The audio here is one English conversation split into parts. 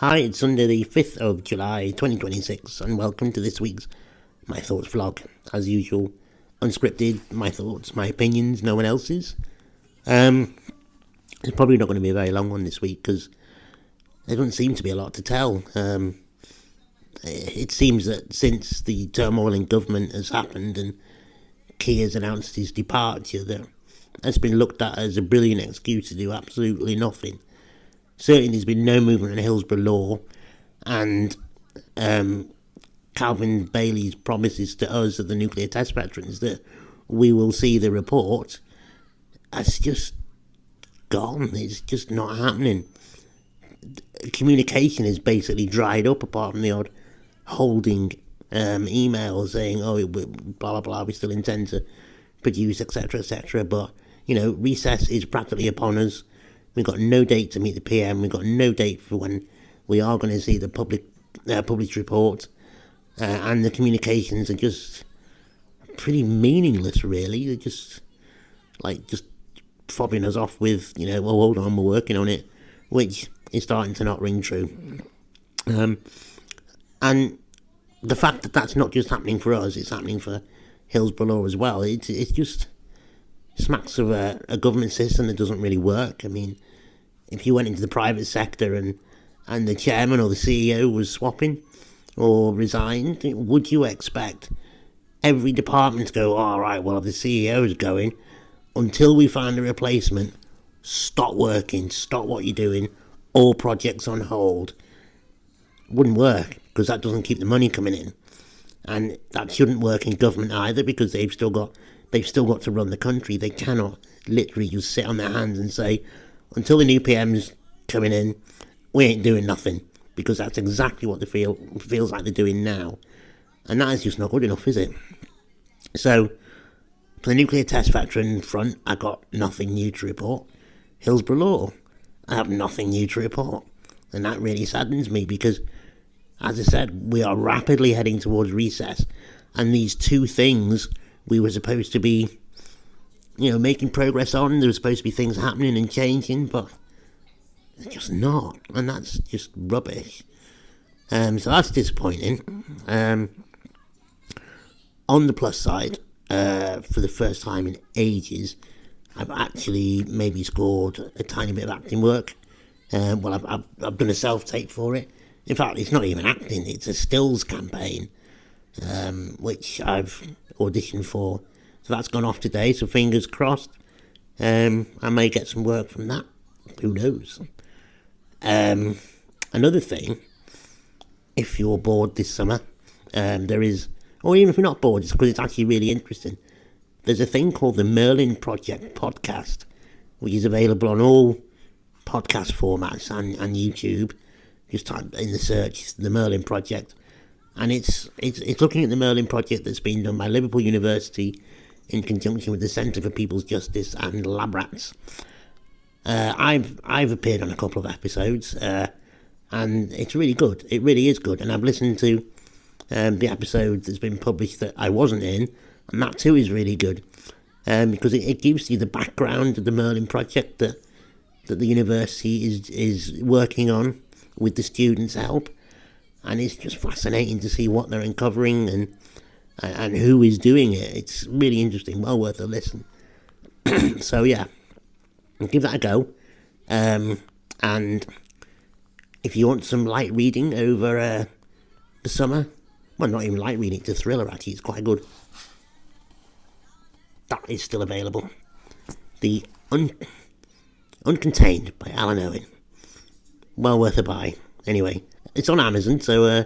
Hi, it's Sunday the 5th of July 2026 and welcome to this week's My Thoughts vlog. As usual, unscripted, my thoughts, my opinions, no one else's. It's probably not going to be a very long one this week because there doesn't seem to be a lot to tell. It seems that since the turmoil in government has happened and Keir has announced his departure, that has been looked at as a brilliant excuse to do absolutely nothing. Certainly there's been no movement on Hillsborough law, and Calvin Bailey's promises to us, as the nuclear test veterans, that we will see the report, has just gone. It's just not happening. Communication is basically dried up, apart from the odd holding email saying, blah, blah, blah, we still intend to produce, etc., etc. But, recess is practically upon us. We've got no date to meet the PM. We've got no date for when we are going to see the published report. And the communications are just pretty meaningless, really. They're just fobbing us off with, hold on, we're working on it, which is starting to not ring true. And the fact that that's not just happening for us, it's happening for Hillsborough as well. It's just smacks of a government system that doesn't really work. I mean, if you went into the private sector and the chairman or the CEO was swapping or resigned, would you expect every department to go, all right, well, if the CEO is going, until we find a replacement, stop working, stop what you're doing, all projects on hold? Wouldn't work, because that doesn't keep the money coming in. And that shouldn't work in government either, because they've still got to run the country. They cannot literally just sit on their hands and say, until the new PM's coming in, we ain't doing nothing, because that's exactly what feels like they're doing now. And that is just not good enough, is it? So, for the nuclear test veteran front, I got nothing new to report. Hillsborough law, I have nothing new to report. And that really saddens me, because, as I said, we are rapidly heading towards recess. And these two things we were supposed to be, making progress on. There were supposed to be things happening and changing, but they're just not. And that's just rubbish. So that's disappointing. On the plus side, for the first time in ages, I've actually maybe scored a tiny bit of acting work. I've done a self-tape for it. In fact, it's not even acting, it's a stills campaign, which I've auditioned for. So that's gone off today, so fingers crossed. I may get some work from that. Who knows? Another thing, if you're bored this summer, there is, or even if you're not bored, it's because it's actually really interesting. There's a thing called the Merlin Project Podcast, which is available on all podcast formats and YouTube. Just type in the search, the Merlin Project. And it's looking at the Merlin Project that's been done by Liverpool University in conjunction with the Centre for People's Justice and Lab Rats. I've appeared on a couple of episodes, and it's really good. It really is good. And I've listened to the episode that's been published that I wasn't in, and that too is really good, because it gives you the background of the Merlin Project that the university is working on with the students' help. And it's just fascinating to see what they're uncovering and who is doing it. It's really interesting, well worth a listen. So yeah, give that a go. And if you want some light reading over the summer, well, not even light reading, it's a thriller actually, it's quite good. That is still available. The Uncontained by Alan Owen. Well worth a buy. Anyway, it's on Amazon, so,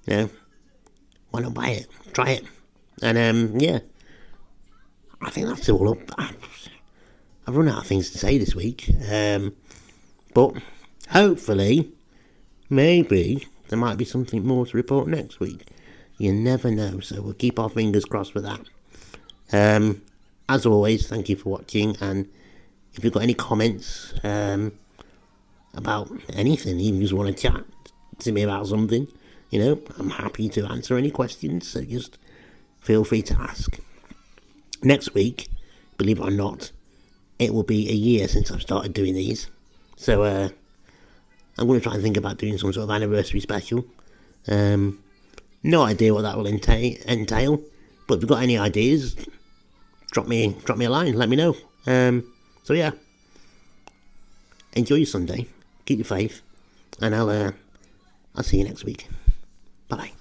why not buy it? Try it. And, I think that's all up. I've run out of things to say this week. But hopefully, maybe, there might be something more to report next week. You never know, so we'll keep our fingers crossed for that. As always, thank you for watching, and if you've got any comments about anything, even just want to chat to me about something, I'm happy to answer any questions, so just feel free to ask. Next week, believe it or not, it will be a year since I've started doing these, so I'm going to try and think about doing some sort of anniversary special. No idea what that will entail, but if you've got any ideas, drop me a line, let me know. So yeah, enjoy your Sunday, keep your faith, and I'll see you next week. Bye.